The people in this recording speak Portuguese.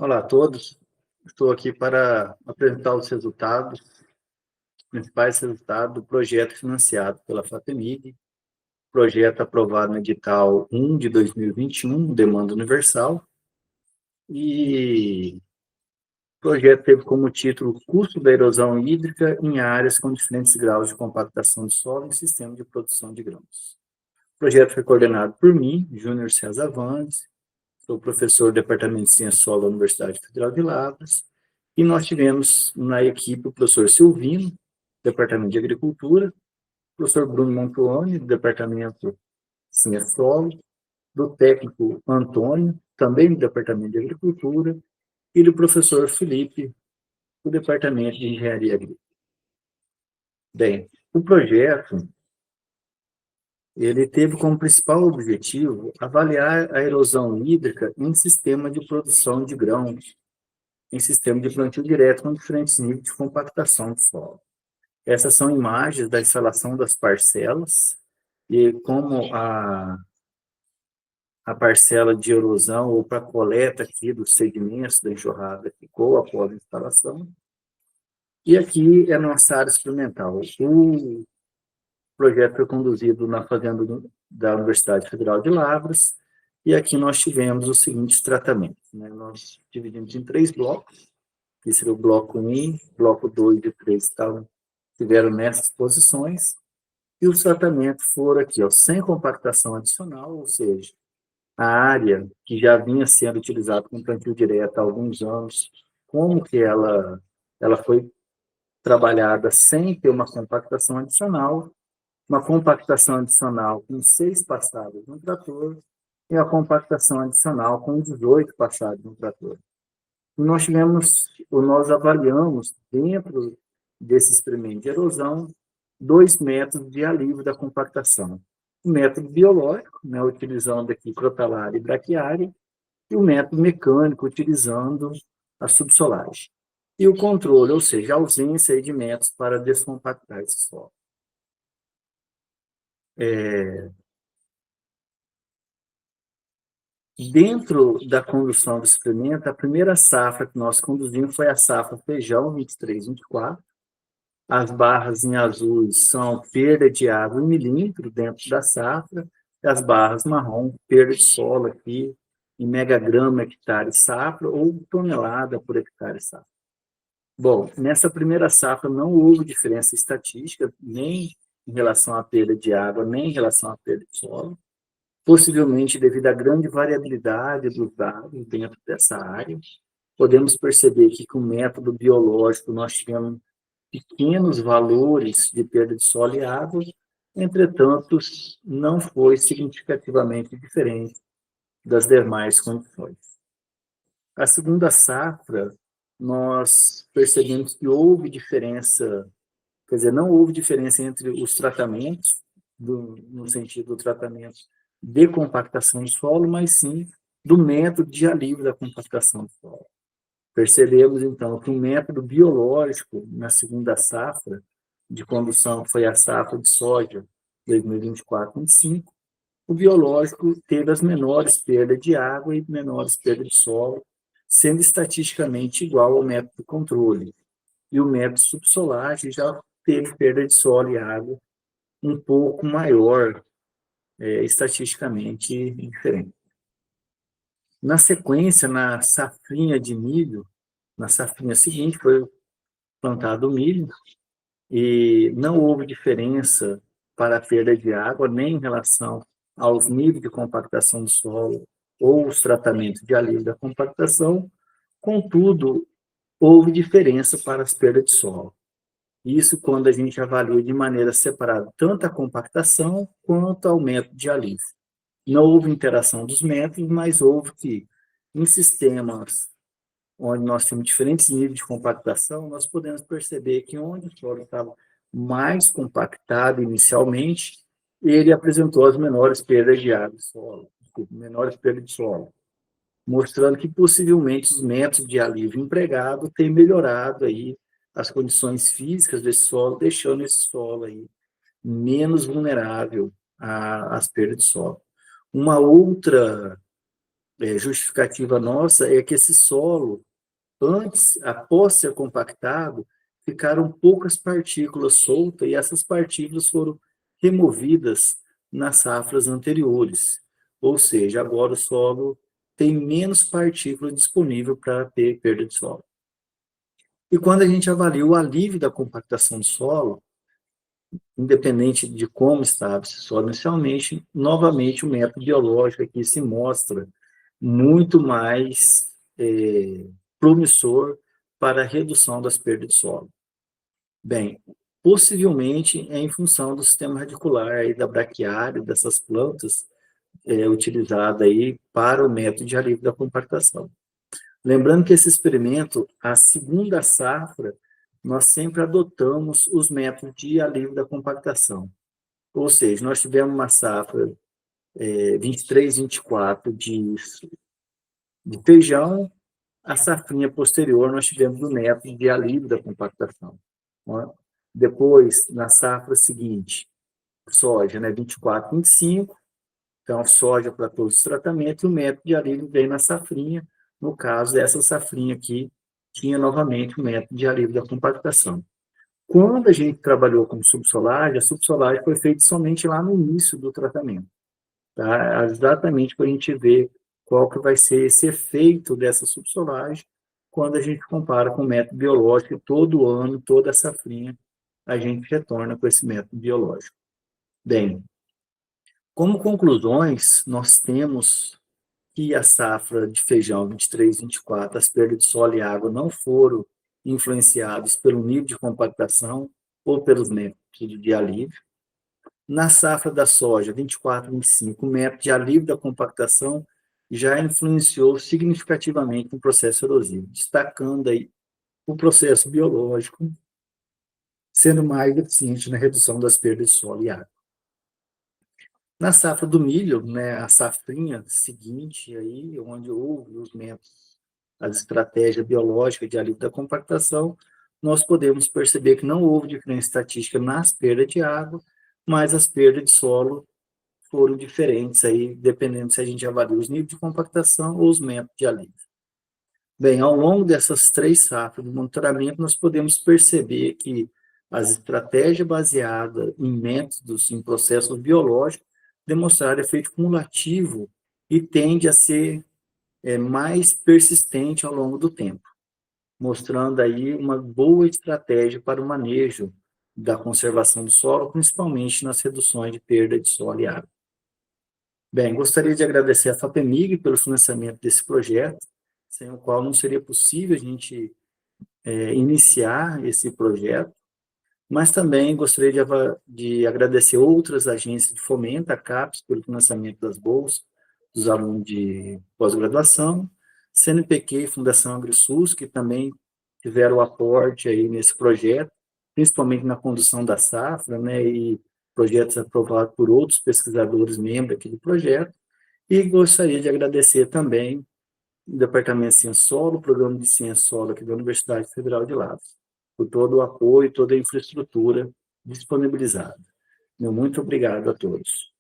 Olá a todos. Estou aqui para apresentar os principais resultados do projeto financiado pela FAPEMIG, projeto aprovado no edital 1 de 2021, Demanda Universal, e o projeto teve como título Custo da erosão hídrica em áreas com diferentes graus de compactação de solo em sistema de produção de grãos. O projeto foi coordenado por mim, Júnior César Vandes, sou professor do Departamento de Ciências do Solo da Universidade Federal de Lavras, e nós tivemos na equipe o professor Silvino, Departamento de Agricultura, o professor Bruno Montuoni, do Departamento de Ciências do Solo, do técnico Antônio, também do Departamento de Agricultura, e do professor Felipe, do Departamento de Engenharia Agrícola. Bem, o projeto ele teve como principal objetivo avaliar a erosão hídrica em sistema de produção de grãos, em sistema de plantio direto com diferentes níveis de compactação do solo. Essas são imagens da instalação das parcelas e como a parcela de erosão ou para coleta aqui dos sedimentos da enxurrada ficou após a instalação. E aqui é a nossa área experimental. O projeto foi conduzido na fazenda da Universidade Federal de Lavras, e aqui nós tivemos os seguintes tratamentos, né? Nós dividimos em 3 blocos, que seria o bloco 1, bloco 2 e 3 tiveram nessas posições, e os tratamentos foram aqui, ó, sem compactação adicional, ou seja, a área que já vinha sendo utilizada com plantio direto há alguns anos, como que ela foi trabalhada sem ter uma compactação adicional, uma compactação adicional com 6 passadas no trator, e a compactação adicional com 18 passadas no trator. Nós avaliamos, dentro desse experimento de erosão, 2 métodos de alívio da compactação. O método biológico, né, utilizando aqui crotalária e braquiária, e o método mecânico, utilizando a subsolagem. E o controle, ou seja, a ausência de métodos para descompactar esse solo. Dentro da condução do experimento, a primeira safra que nós conduzimos foi a safra feijão 23-24. As barras em azul são perda de água em milímetro dentro da safra, e as barras marrom, perda de solo aqui em megagrama hectare safra ou tonelada por hectare safra. Bom, nessa primeira safra não houve diferença estatística, nem em relação à perda de água, nem em relação à perda de solo, possivelmente devido à grande variabilidade dos dados dentro dessa área. Podemos perceber que com o método biológico nós tivemos pequenos valores de perda de solo e água, entretanto, não foi significativamente diferente das demais condições. A segunda safra, nós percebemos que houve diferença, quer dizer, não houve diferença entre os tratamentos, no sentido do tratamento de compactação do solo, mas sim do método de alívio da compactação do solo. Percebemos, então, que o método biológico, na segunda safra de condução, que foi a safra de soja 2024-25, o biológico teve as menores perdas de água e menores perdas de solo, sendo estatisticamente igual ao método de controle. E o método de subsolagem já teve perda de solo e água um pouco maior, estatisticamente diferente. Na sequência, na safrinha de milho, na safrinha seguinte, foi plantado o milho, e não houve diferença para a perda de água, nem em relação aos níveis de compactação do solo ou os tratamentos de alívio da compactação, contudo, houve diferença para as perdas de solo. Isso quando a gente avalia de maneira separada tanto a compactação quanto ao método de alívio. Não houve interação dos métodos, mas houve que, em sistemas onde nós temos diferentes níveis de compactação, nós podemos perceber que onde o solo estava mais compactado inicialmente, ele apresentou as menores perdas de água do solo, menores perdas de solo, mostrando que possivelmente os métodos de alívio empregado têm melhorado aí as condições físicas desse solo, deixando esse solo aí menos vulnerável às perdas de solo. Uma outra justificativa nossa é que esse solo, antes, após ser compactado, ficaram poucas partículas soltas e essas partículas foram removidas nas safras anteriores. Ou seja, agora o solo tem menos partículas disponível para ter perda de solo. E quando a gente avalia o alívio da compactação do solo, independente de como estava esse solo inicialmente, novamente o método biológico aqui se mostra muito mais promissor para a redução das perdas de solo. Bem, possivelmente é em função do sistema radicular aí da braquiária dessas plantas utilizada aí para o método de alívio da compactação. Lembrando que esse experimento, a segunda safra, nós sempre adotamos os métodos de alívio da compactação. Ou seja, nós tivemos uma safra 23, 24 de feijão, a safrinha posterior nós tivemos o método de alívio da compactação. Né? Depois, na safra seguinte, soja, né, 24, 25, então soja para todos os tratamentos, e o método de alívio vem na safrinha. No caso, essa safrinha aqui tinha novamente o método de alívio da compactação. Quando a gente trabalhou com subsolagem, a subsolagem foi feita somente lá no início do tratamento, tá? Exatamente para a gente ver qual que vai ser esse efeito dessa subsolagem quando a gente compara com o método biológico, todo ano, toda safrinha, a gente retorna com esse método biológico. Bem, como conclusões, nós temos que a safra de feijão 23, 24, as perdas de solo e água não foram influenciadas pelo nível de compactação ou pelos métodos de alívio. Na safra da soja 24, 25, o método de alívio da compactação já influenciou significativamente no processo erosivo, destacando aí o processo biológico sendo mais eficiente na redução das perdas de solo e água. Na safra do milho, né, a safrinha seguinte, aí, onde houve os métodos, as estratégias biológicas de alívio da compactação, nós podemos perceber que não houve diferença estatística nas perdas de água, mas as perdas de solo foram diferentes, aí, dependendo se a gente avalia os níveis de compactação ou os métodos de alívio. Bem, ao longo dessas 3 safras de monitoramento, nós podemos perceber que as estratégias baseadas em métodos, em processos biológicos, demonstraram efeito cumulativo e tende a ser mais persistente ao longo do tempo, mostrando aí uma boa estratégia para o manejo da conservação do solo, principalmente nas reduções de perda de solo e água. Bem, gostaria de agradecer à FAPEMIG pelo financiamento desse projeto, sem o qual não seria possível a gente iniciar esse projeto, mas também gostaria de agradecer outras agências de fomento, a CAPES, pelo financiamento das bolsas dos alunos de pós-graduação, CNPq e Fundação AgriSUS, que também tiveram o aporte aí nesse projeto, principalmente na condução da safra, né, e projetos aprovados por outros pesquisadores membros aqui do projeto, e gostaria de agradecer também o Departamento de Ciência Solo, o Programa de Ciência Solo aqui da Universidade Federal de Lavras, por todo o apoio, toda a infraestrutura disponibilizada. Muito obrigado a todos.